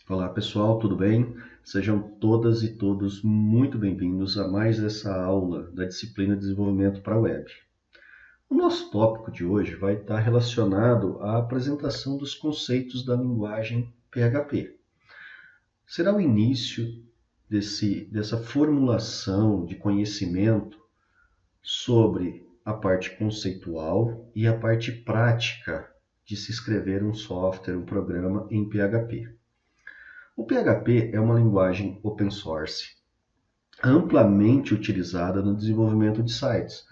Olá pessoal, tudo bem? Sejam todas e todos muito bem-vindos a mais essa aula da disciplina de Desenvolvimento para a Web. O nosso tópico de hoje vai estar relacionado à apresentação dos conceitos da linguagem PHP. Será o início dessa formulação de conhecimento sobre a parte conceitual e a parte prática de se escrever um software, um programa em PHP. O PHP é uma linguagem open source, amplamente utilizada no desenvolvimento de sites.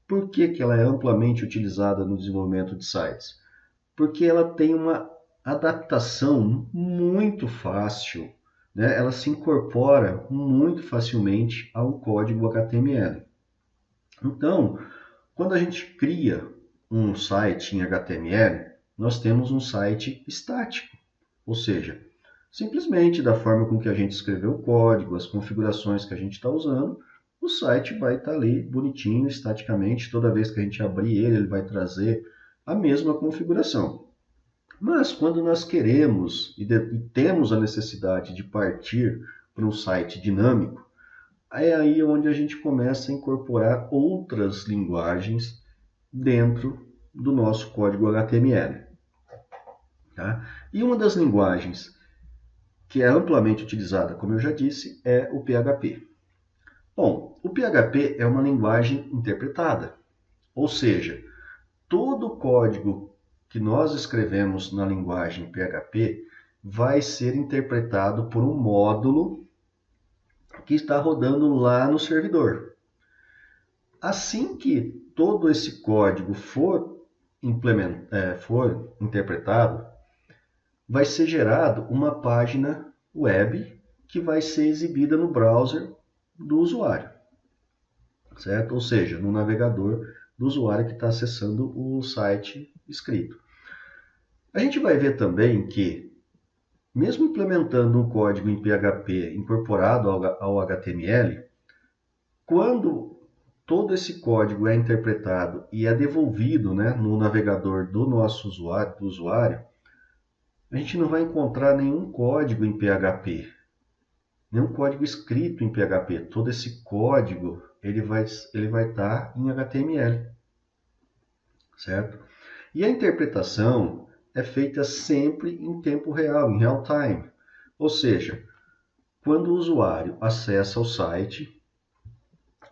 Por que ela é amplamente utilizada no desenvolvimento de sites? Porque ela tem uma adaptação muito fácil, né? Ela se incorpora muito facilmente ao código HTML. Então, quando a gente cria um site em HTML, nós temos um site estático, ou seja, simplesmente da forma com que a gente escreveu o código, as configurações que a gente está usando, o site vai estar ali bonitinho, estaticamente. Toda vez que a gente abrir ele vai trazer a mesma configuração. Mas quando nós queremos e temos a necessidade de partir para um site dinâmico, é aí onde a gente começa a incorporar outras linguagens dentro do nosso código HTML. Tá? E uma das linguagens que é amplamente utilizada, como eu já disse, é o PHP. Bom, o PHP é uma linguagem interpretada, ou seja, todo o código que nós escrevemos na linguagem PHP vai ser interpretado por um módulo que está rodando lá no servidor. Assim que todo esse código for interpretado, vai ser gerado uma página web que vai ser exibida no browser do usuário, certo? Ou seja, no navegador do usuário que está acessando o site escrito. A gente vai ver também que, mesmo implementando um código em PHP incorporado ao HTML, quando todo esse código é interpretado e é devolvido, né, no navegador do nosso usuário, a gente não vai encontrar nenhum código em PHP, nenhum código escrito em PHP. Todo esse código ele vai estar em HTML, certo? E a interpretação é feita sempre em tempo real, em real time. Ou seja, quando o usuário acessa o site,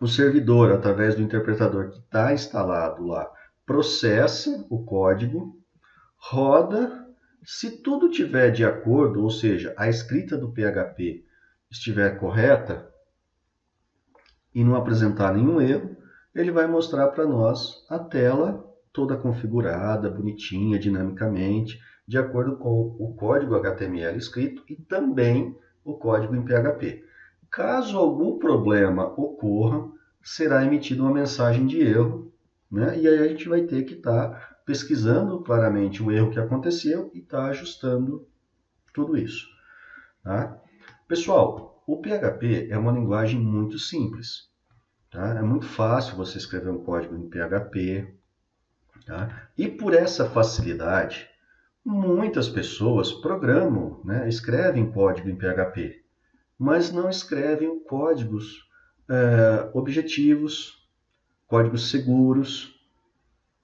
o servidor, através do interpretador que está instalado lá, processa o código, roda. Se tudo tiver de acordo, ou seja, a escrita do PHP estiver correta e não apresentar nenhum erro, ele vai mostrar para nós a tela toda configurada, bonitinha, dinamicamente, de acordo com o código HTML escrito e também o código em PHP. Caso algum problema ocorra, será emitida uma mensagem de erro, né? E aí a gente vai ter que estar pesquisando claramente o erro que aconteceu e estar ajustando tudo isso. Tá? Pessoal, o PHP é uma linguagem muito simples. Tá? É muito fácil você escrever um código em PHP. Tá? E por essa facilidade, muitas pessoas programam, né? Escrevem código em PHP, mas não escrevem códigos objetivos, códigos seguros.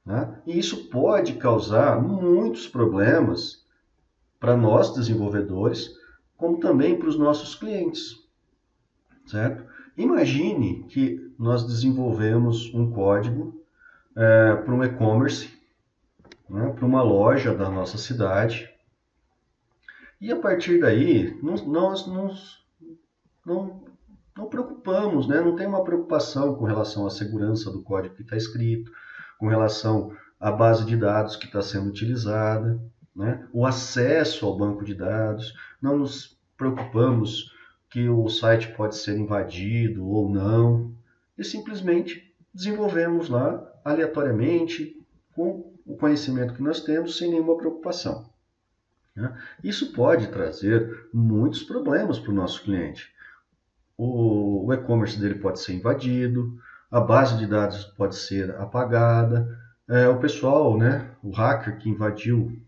Né? E isso pode causar muitos problemas para nós desenvolvedores, como também para os nossos clientes, certo? Imagine que nós desenvolvemos um código para um e-commerce, né, para uma loja da nossa cidade, e a partir daí nós não, não preocupamos, né? Não tem uma preocupação com relação à segurança do código que está escrito, com relação à base de dados que está sendo utilizada, né? O acesso ao banco de dados, não nos preocupamos que o site pode ser invadido ou não, e simplesmente desenvolvemos lá aleatoriamente, com o conhecimento que nós temos, sem nenhuma preocupação. Né? Isso pode trazer muitos problemas para o nosso cliente. O e-commerce dele pode ser invadido, a base de dados pode ser apagada, o pessoal, né, o hacker que invadiu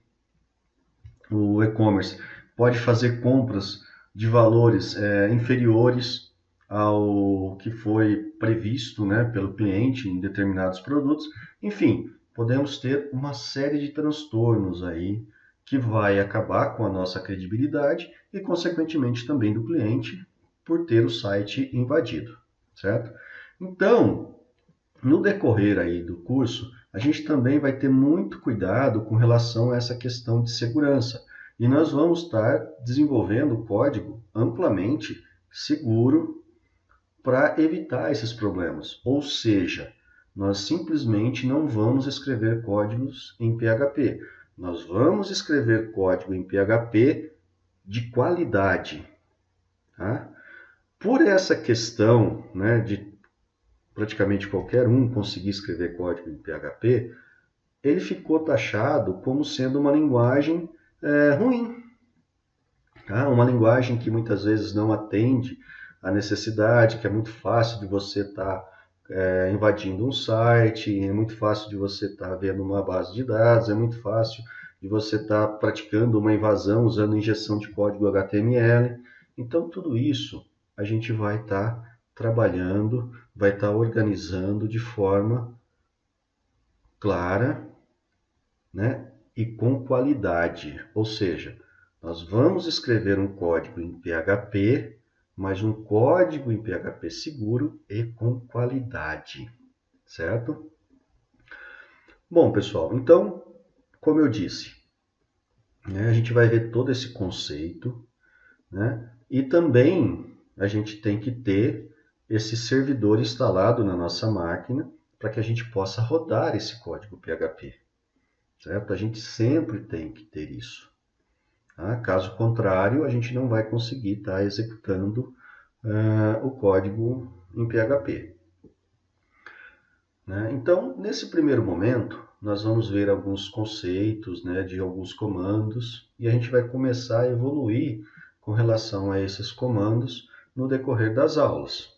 o e-commerce pode fazer compras de valores inferiores ao que foi previsto, né, pelo cliente em determinados produtos. Enfim, podemos ter uma série de transtornos aí que vai acabar com a nossa credibilidade e, consequentemente, também do cliente por ter o site invadido, certo? Então, no decorrer aí do curso, a gente também vai ter muito cuidado com relação a essa questão de segurança. E nós vamos estar desenvolvendo código amplamente seguro para evitar esses problemas. Ou seja, nós simplesmente não vamos escrever códigos em PHP. Nós vamos escrever código em PHP de qualidade. Tá? Por essa questão, né, de praticamente qualquer um conseguir escrever código em PHP, ele ficou taxado como sendo uma linguagem ruim. Tá? Uma linguagem que muitas vezes não atende à necessidade, que é muito fácil de você estar invadindo um site, é muito fácil de você estar vendo uma base de dados, é muito fácil de você estar praticando uma invasão usando injeção de código HTML. Então, tudo isso a gente vai estar trabalhando, vai estar organizando de forma clara, né, e com qualidade. Ou seja, nós vamos escrever um código em PHP, mas um código em PHP seguro e com qualidade, certo? Bom, pessoal, então, como eu disse, né, a gente vai ver todo esse conceito, né, e também a gente tem que ter esse servidor instalado na nossa máquina para que a gente possa rodar esse código PHP, certo? A gente sempre tem que ter isso. Tá? Caso contrário, a gente não vai conseguir estar executando o código em PHP. Né? Então, nesse primeiro momento, nós vamos ver alguns conceitos, né, de alguns comandos e a gente vai começar a evoluir com relação a esses comandos no decorrer das aulas.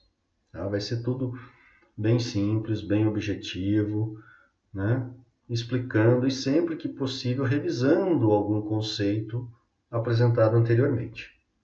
Tá? Vai ser tudo bem simples, bem objetivo, né? Explicando e sempre que possível revisando algum conceito apresentado anteriormente.